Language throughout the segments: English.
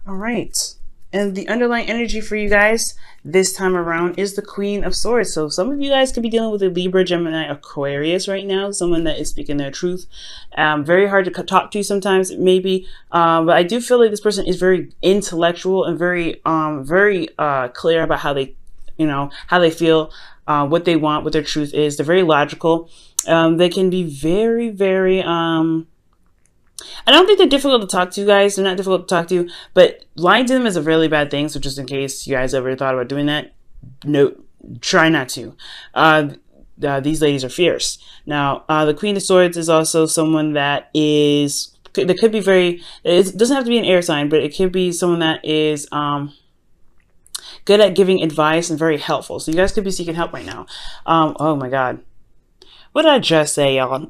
All right. And the underlying energy for you guys this time around is the Queen of Swords. So some of you guys could be dealing with a Libra, Gemini, Aquarius right now. Someone that is speaking their truth. Very hard to talk to sometimes, maybe. But I do feel like this person is very intellectual and very clear about how they, how they feel, what they want, what their truth is. They're very logical. They can be very, very I don't think they're difficult to talk to, guys. They're not difficult to talk to, but lying to them is a really bad thing. So just in case you guys ever thought about doing that, no, try not to. These ladies are fierce. Now, the Queen of Swords is also someone that could be very, it doesn't have to be an air sign, but it could be someone that is good at giving advice and very helpful. So you guys could be seeking help right now. Oh my God. What did I just say, y'all?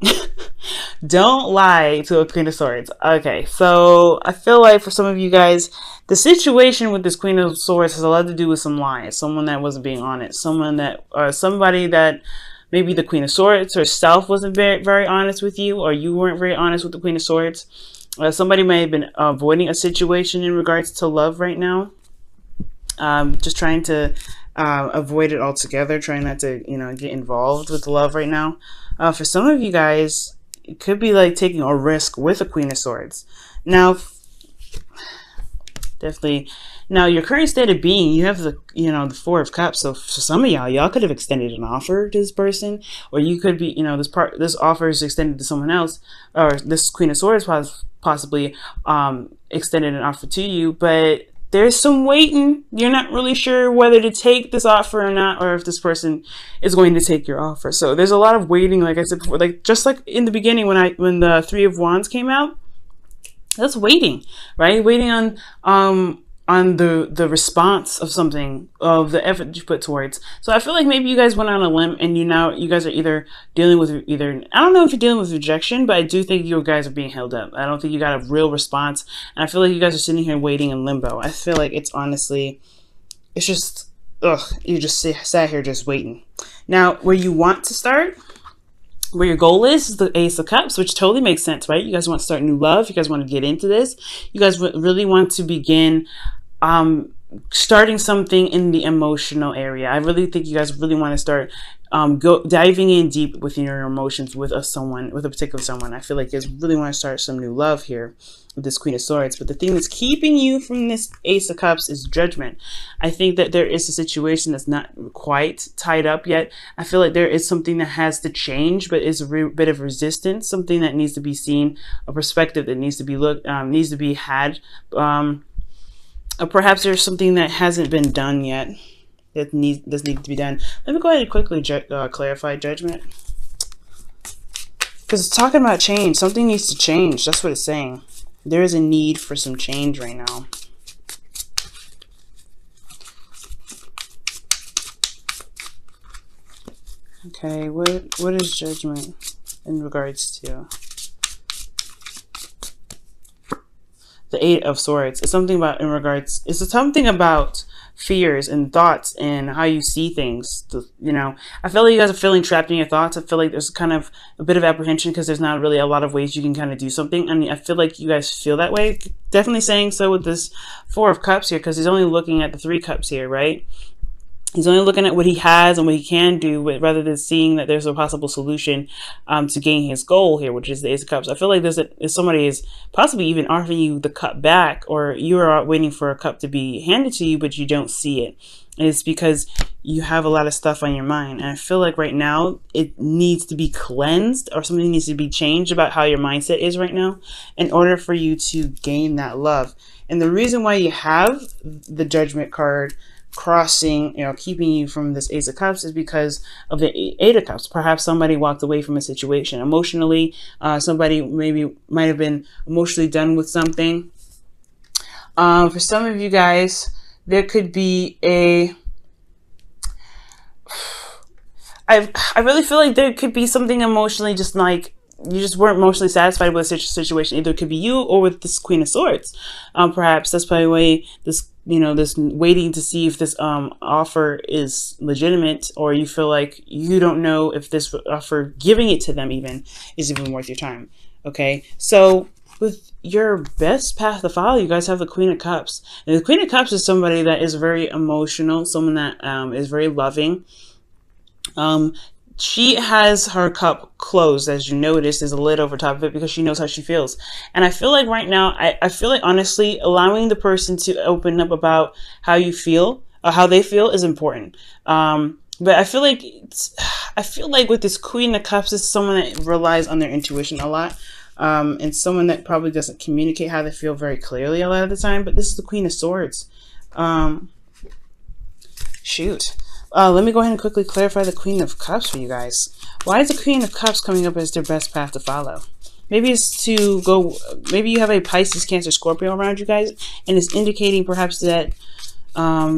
Don't lie to a Queen of Swords. Okay, so I feel like for some of you guys, the situation with this Queen of Swords has a lot to do with some lies. Someone that wasn't being honest. Somebody that maybe the Queen of Swords herself wasn't very honest with you, or you weren't very honest with the Queen of Swords. Somebody may have been avoiding a situation in regards to love right now. Just trying to avoid it altogether, trying not to, get involved with love right now. For some of you guys, it could be like taking a risk with a Queen of Swords. Now, definitely. Now, your current state of being, you have the Four of Cups. So for some of y'all could have extended an offer to this person, or you could be, this offer is extended to someone else, or this Queen of Swords possibly extended an offer to you, but there's some waiting. You're not really sure whether to take this offer or not, or if this person is going to take your offer. So there's a lot of waiting, like I said before, just like in the beginning when the Three of Wands came out. That's waiting, right? Waiting on the response of something, of the effort you put towards. So I feel like maybe you guys went on a limb and you guys are either dealing with I don't know if you're dealing with rejection, but I do think you guys are being held up. I don't think you got a real response. And I feel like you guys are sitting here waiting in limbo. I feel like it's just, you just sat here just waiting. Now, where you want to start, where your goal is the Ace of Cups, which totally makes sense, right? You guys want to start new love. You guys want to get into this. You guys really want to begin starting something in the emotional area. I really think you guys really want to start diving in deep within your emotions with a particular someone. I feel like you guys really want to start some new love here with this Queen of Swords. But the thing that's keeping you from this Ace of Cups is judgment. I think that there is a situation that's not quite tied up yet. I feel like there is something that has to change, but is a bit of resistance, something that needs to be seen, a perspective that needs to be had. Perhaps there's something that hasn't been done yet that needs to be done. Let me go ahead and quickly clarify judgment, because it's talking about change. Something needs to change. That's what it's saying. There is a need for some change right now. Okay, what is judgment in regards to the Eight of Swords? It's something about it's something about fears and thoughts and how you see things. I feel like you guys are feeling trapped in your thoughts. I feel like there's kind of a bit of apprehension because there's not really a lot of ways you can kind of do something. I mean, I feel like you guys feel that way. Definitely saying so with this Four of Cups here, because he's only looking at the Three Cups here, right? He's only looking at what he has and what he can do, rather than seeing that there's a possible solution to gain his goal here, which is the Ace of Cups. I feel like somebody is possibly even offering you the cup back, or you are waiting for a cup to be handed to you, but you don't see it. And it's because you have a lot of stuff on your mind. And I feel like right now it needs to be cleansed, or something needs to be changed about how your mindset is right now in order for you to gain that love. And the reason why you have the Judgment card crossing, keeping you from this Ace of Cups is because of the Eight of Cups. Perhaps somebody walked away from a situation emotionally. Somebody might have been emotionally done with something. For some of you guys, there could be I really feel like there could be something emotionally, just like you just weren't emotionally satisfied with a situation. Either it could be you or with this Queen of Swords. Perhaps that's probably why this waiting to see if this offer is legitimate, or you feel like you don't know if this offer, giving it to them even, is even worth your time. Okay, so with your best path to follow, you guys have the Queen of Cups. And the Queen of Cups is somebody that is very emotional, someone that is very loving. She has her cup closed, as you notice. There's a lid over top of it because she knows how she feels. And I feel like right now, I feel like honestly, allowing the person to open up about how you feel, or how they feel, is important. But I feel like with this Queen of Cups, it's someone that relies on their intuition a lot. And someone that probably doesn't communicate how they feel very clearly a lot of the time. But this is the Queen of Swords. Shoot. Let me go ahead and quickly clarify the Queen of Cups for you guys. Why is the Queen of Cups coming up as their best path to follow? Maybe it's to go, maybe you have a Pisces, Cancer, Scorpio around you guys, and it's indicating perhaps that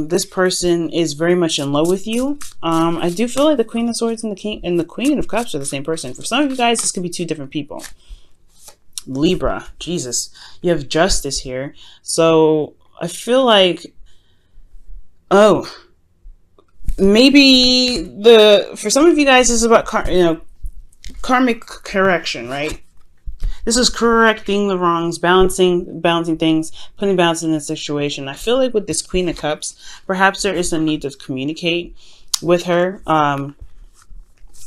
this person is very much in love with you. I do feel like the Queen of Swords and the Queen of Cups are the same person. For some of you guys, this could be two different people. Libra, Jesus, you have Justice here. So I feel like, oh, maybe for some of you guys, this is about karmic correction, right? This is correcting the wrongs, balancing things, putting balance in the situation. I feel like with this Queen of Cups, perhaps there is a need to communicate with her.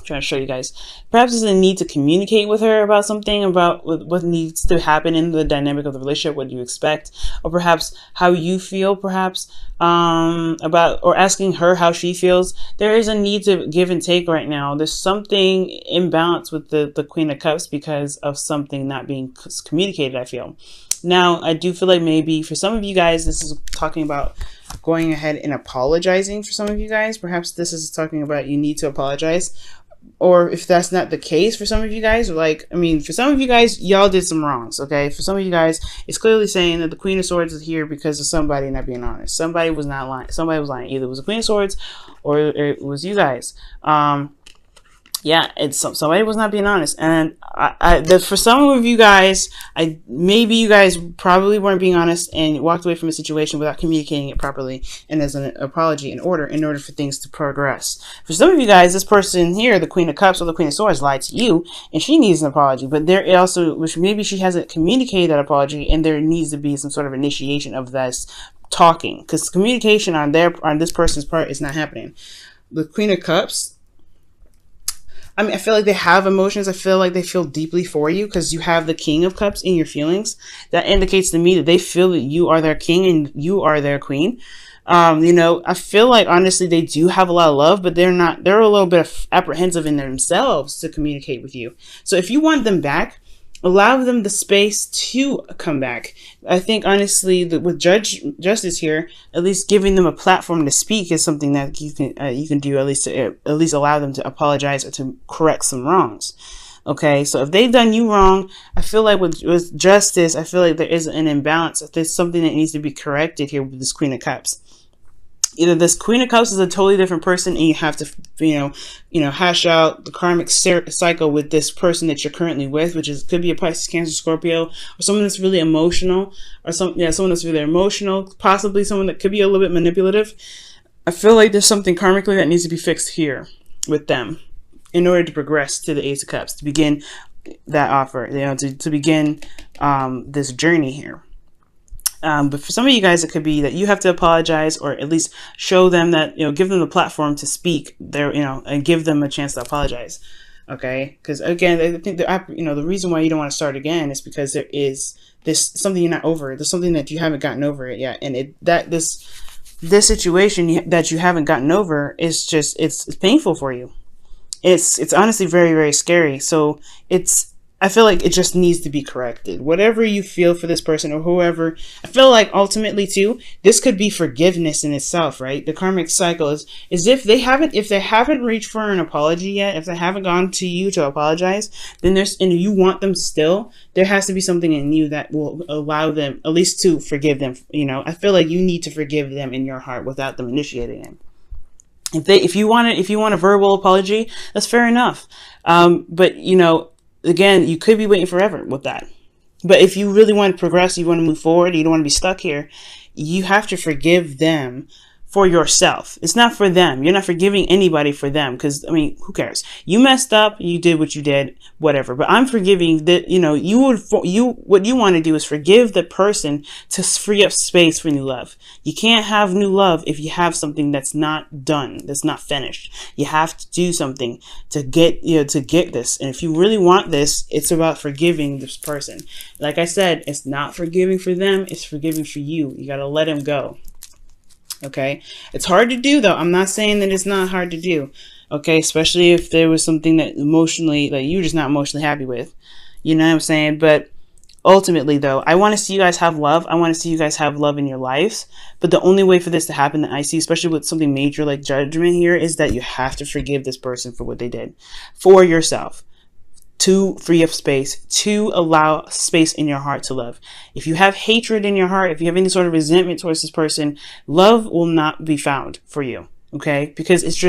Trying to show you guys. Perhaps there's a need to communicate with her about something, about what needs to happen in the dynamic of the relationship, what you expect, or perhaps how you feel, perhaps about, or asking her how she feels. There is a need to give and take right now. There's something imbalance with the Queen of Cups because of something not being communicated, I feel. Now, I do feel like maybe for some of you guys, this is talking about going ahead and apologizing for some of you guys. Perhaps this is talking about you need to apologize. Or if that's not the case for some of you guys, like, I mean, for some of you guys, y'all did some wrongs, okay? For some of you guys, it's clearly saying that the Queen of Swords is here because of somebody not being honest. Somebody was not lying. Somebody was lying. Either it was the Queen of Swords or it was you guys. Yeah, somebody was not being honest. And for some of you guys, maybe you guys probably weren't being honest and walked away from a situation without communicating it properly and as an apology in order for things to progress. For some of you guys, this person here, the Queen of Cups or the Queen of Swords, lied to you and she needs an apology. But there also, which maybe she hasn't communicated that apology, and there needs to be some sort of initiation of this talking, because communication on this person's part is not happening. The Queen of Cups, I mean, I feel like they have emotions. I feel like they feel deeply for you because you have the King of Cups in your feelings. That indicates to me that they feel that you are their king and you are their queen. I feel like honestly they do have a lot of love, but they're a little bit apprehensive in themselves to communicate with you. So if you want them back, allow them the space to come back. I think honestly that with Justice here, at least giving them a platform to speak is something that you can do, at least allow them to apologize or to correct some wrongs. Okay, so if they've done you wrong, I feel like with Justice, I feel like there is an imbalance. There's something that needs to be corrected here with this Queen of Cups. Either this Queen of Cups is a totally different person and you have to, hash out the karmic cycle with this person that you're currently with, which could be a Pisces, Cancer, Scorpio, or someone that's really emotional, or someone that's really emotional, possibly someone that could be a little bit manipulative. I feel like there's something karmically that needs to be fixed here with them in order to progress to the Ace of Cups, to begin that offer, to begin this journey here. But for some of you guys, it could be that you have to apologize, or at least show them that, give them the platform to speak there, and give them a chance to apologize. Okay. Because again, I think the reason why you don't want to start again is because there is something you're not over. There's something that you haven't gotten over it yet. And this situation that you haven't gotten over is just, it's painful for you. It's honestly very, very scary. So I feel like it just needs to be corrected. Whatever you feel for this person or whoever, I feel like ultimately too, this could be forgiveness in itself, right? The karmic cycle is if they haven't reached for an apology yet, if they haven't gone to you to apologize, then and you want them still, there has to be something in you that will allow them at least to forgive them. I feel like you need to forgive them in your heart without them initiating it. If you want a verbal apology, that's fair enough. But again, you could be waiting forever with that. But if you really want to progress, you want to move forward, you don't want to be stuck here, you have to forgive them for yourself. It's not for them. You're not forgiving anybody for them, because I mean, who cares? You messed up, you did what you did, whatever. But I'm forgiving that, what you want to do is forgive the person to free up space for new love. You can't have new love if you have something that's not done, that's not finished. You have to do something to get this. And if you really want this, it's about forgiving this person. Like I said, it's not forgiving for them, it's forgiving for you. You got to let him go. Okay, it's hard to do, though. I'm not saying that it's not hard to do. Okay, especially if there was something that emotionally, like, you're just not emotionally happy with. You know what I'm saying? But ultimately, though, I want to see you guys have love. I want to see you guys have love in your lives. But the only way for this to happen that I see, especially with something major like judgment here, is that you have to forgive this person for what they did for yourself. To free up space, to allow space in your heart to love. If you have hatred in your heart, if you have any sort of resentment towards this person, love will not be found for you. Okay? Because it's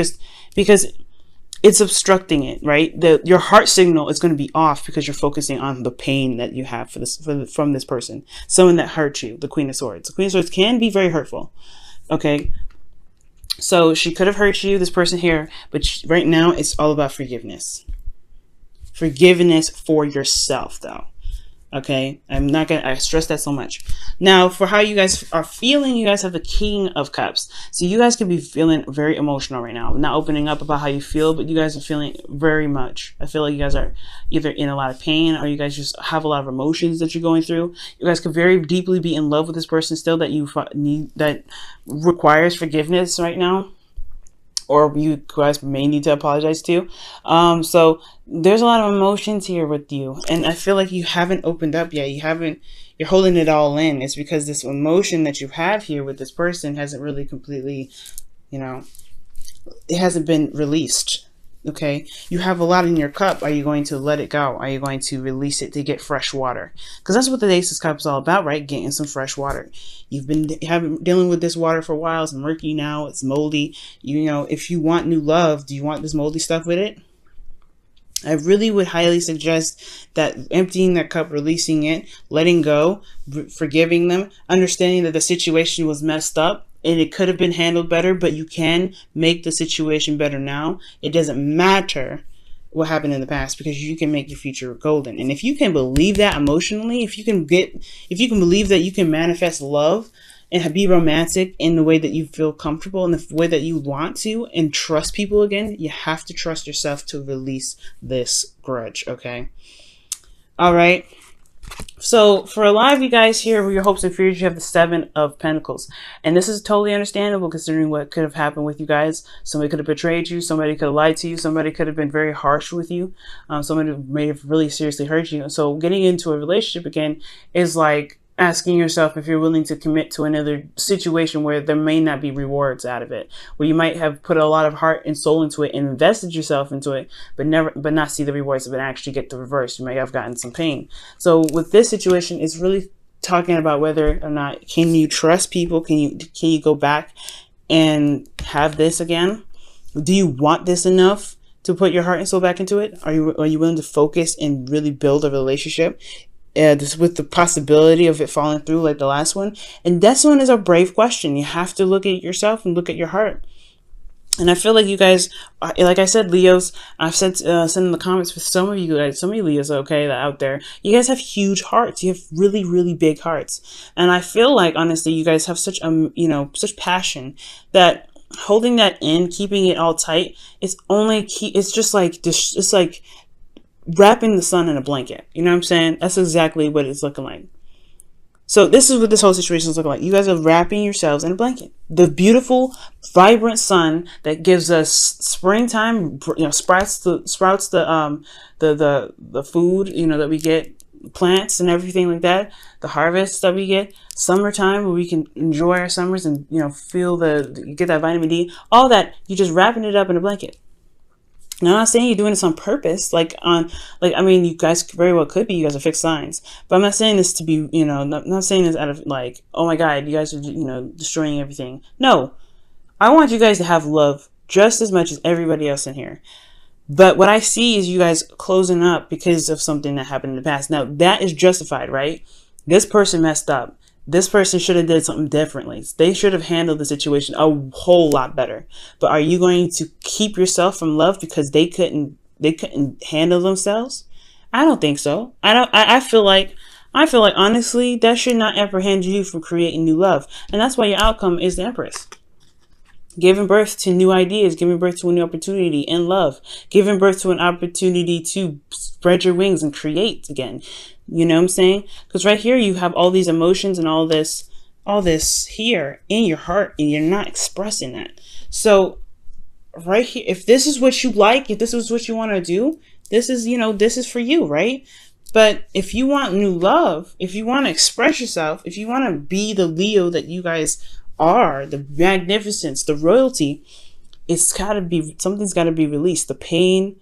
obstructing it, right? Your heart signal is going to be off because you're focusing on the pain that you have from this person. Someone that hurt you, the Queen of Swords. The Queen of Swords can be very hurtful. Okay? So she could have hurt you, this person here, but right now it's all about forgiveness. Forgiveness for yourself, though. Okay, I stress that so much. Now, for how you guys are feeling, you guys have the King of Cups. So you guys could be feeling very emotional right now. I'm not opening up about how you feel, but you guys are feeling very much. I feel like you guys are either in a lot of pain, or you guys just have a lot of emotions that you're going through. You guys could very deeply be in love with this person still that requires forgiveness right now, or you guys may need to apologize to. So there's a lot of emotions here with you, and I feel like you haven't opened up yet. You're holding it all in. It's because this emotion that you have here with this person hasn't really completely, it hasn't been released. Okay, you have a lot in your cup. Are you going to let it go? Are you going to release it to get fresh water? Because that's what the Ace of Cups is all about, right? Getting some fresh water. You've been dealing with this water for a while. It's murky now. It's moldy. If you want new love, do you want this moldy stuff with it? I really would highly suggest that emptying that cup, releasing it, letting go, forgiving them, understanding that the situation was messed up and it could have been handled better, but you can make the situation better now. It doesn't matter what happened in the past, because you can make your future golden. And if you can believe that emotionally, if you can believe that you can manifest love and be romantic in the way that you feel comfortable, in the way that you want to, and trust people again, you have to trust yourself to release this grudge. Okay. All right. So for a lot of you guys here, with your hopes and fears, you have the Seven of Pentacles. And this is totally understandable considering what could have happened with you guys. Somebody could have betrayed you. Somebody could have lied to you. Somebody could have been very harsh with you. Somebody may have really seriously hurt you. So getting into a relationship again is like asking yourself if you're willing to commit to another situation where there may not be rewards out of it, where you might have put a lot of heart and soul into it and invested yourself into it, but not see the rewards of it, actually get the reverse. You may have gotten some pain. So with this situation, it's really talking about whether or not can you trust people? Can you go back and have this again? Do you want this enough to put your heart and soul back into it? Are you willing to focus and really build a relationship? This with the possibility of it falling through like the last one. And this one is a brave question. You have to look at yourself and look at your heart. And I feel like you guys, like I said, Leos, I've sent in the comments with some of you guys, some of you Leos, okay, that out there, you guys have huge hearts. You have really, really big hearts. And I feel like, honestly, you guys have such, such passion that holding that in, keeping it all tight, it's just like wrapping the sun in a blanket. You know what I'm saying? That's exactly what it's looking like. So this is what this whole situation is looking like. You guys are wrapping yourselves in a blanket. The beautiful, vibrant sun that gives us springtime, sprouts the food, that we get, plants and everything like that, the harvest that we get, summertime where we can enjoy our summers and, feel get that vitamin D, all that, you're just wrapping it up in a blanket. Now, I'm not saying you're doing this on purpose. You guys very well could be. You guys are fixed signs. But I'm not saying this to be, not saying this out of oh my God, you guys are, destroying everything. No, I want you guys to have love just as much as everybody else in here. But what I see is you guys closing up because of something that happened in the past. Now, that is justified, right? This person messed up. This person should have did something differently. They should have handled the situation a whole lot better. But are you going to keep yourself from love because they couldn't handle themselves? I don't think so. I don't. I feel like honestly that should not apprehend you from creating new love, and that's why your outcome is the Empress. Giving birth to new ideas, giving birth to a new opportunity in love, giving birth to an opportunity to spread your wings and create again. You know what I'm saying? Because right here you have all these emotions and all this here in your heart, and you're not expressing that. So right here, if this is what you like, if this is what you want to do, this is for you, right? But if you want new love, if you want to express yourself, if you want to be the Leo that you guys are, the magnificence, the royalty, something's got to be released. The pain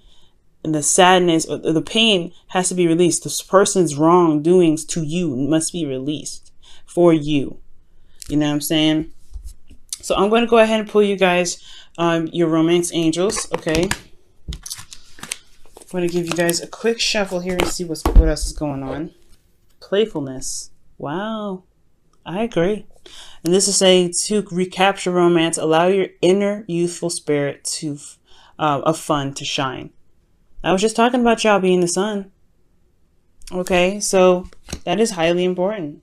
and the sadness, or the pain has to be released. This person's wrongdoings to you must be released for you. You know what I'm saying? So I'm going to go ahead and pull you guys your romance angels. Okay. I'm going to give you guys a quick shuffle here and see what else is going on. Playfulness. Wow. I agree. And this is saying to recapture romance, allow your inner youthful spirit of fun to shine. I was just talking about y'all being the sun. Okay, so that is highly important.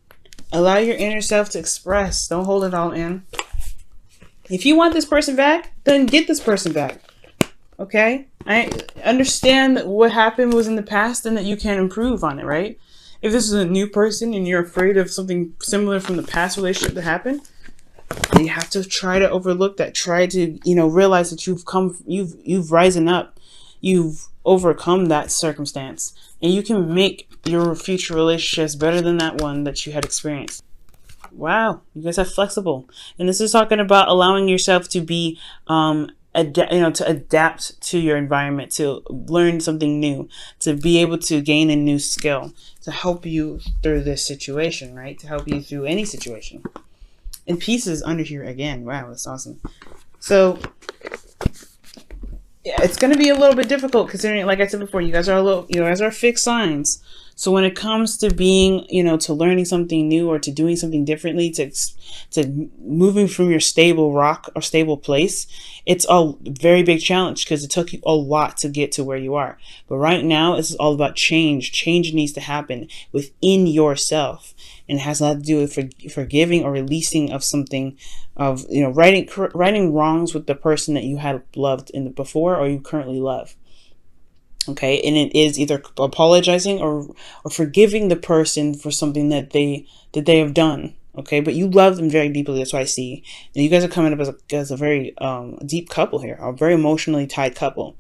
Allow your inner self to express. Don't hold it all in. If you want this person back, then get this person back. Okay? I understand that what happened was in the past and that you can improve on it, right? If this is a new person and you're afraid of something similar from the past relationship that happened, you have to try to overlook that. Try to, realize that you've risen up. You've overcome that circumstance. And you can make your future relationships better than that one that you had experienced. Wow, you guys are flexible. And this is talking about allowing yourself to be to adapt to your environment, to learn something new, to be able to gain a new skill, to help you through this situation, right? To help you through any situation. And peace is under here again. Wow, that's awesome. So yeah, it's going to be a little bit difficult considering, like I said before, you guys are fixed signs. So when it comes to being, to learning something new or to doing something differently, to moving from your stable rock or stable place, it's a very big challenge because it took you a lot to get to where you are. But right now, this is all about change. Change needs to happen within yourself. And it has a lot to do with forgiving or releasing of something, of righting wrongs with the person that you had loved before or you currently love. Okay, and it is either apologizing or forgiving the person for something that they have done. Okay, but you love them very deeply. That's what I see. And you guys are coming up as a very deep couple here, a very emotionally tied couple.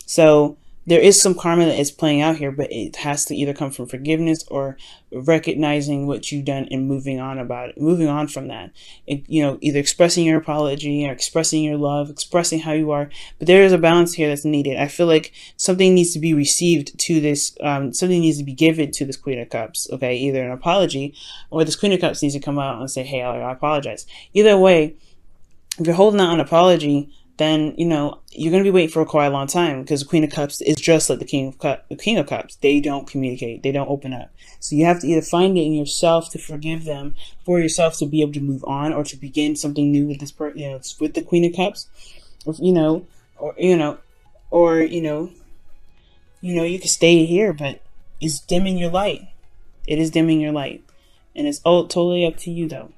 So there is some karma that is playing out here, but it has to either come from forgiveness or recognizing what you've done and moving on from that. Either expressing your apology or expressing your love, expressing how you are. But there is a balance here that's needed. I feel like something needs to be received to this, something needs to be given to this Queen of Cups. Okay, either an apology or this Queen of Cups needs to come out and say, hey, I apologize. Either way, if you're holding out an apology, then you're going to be waiting for quite a long time because the Queen of Cups is just like the King of Cups. They don't communicate. They don't open up. So you have to either find it in yourself to forgive them, for yourself to be able to move on or to begin something new with this with the Queen of Cups, you can stay here, but it's dimming your light. It is dimming your light, and it's all totally up to you though.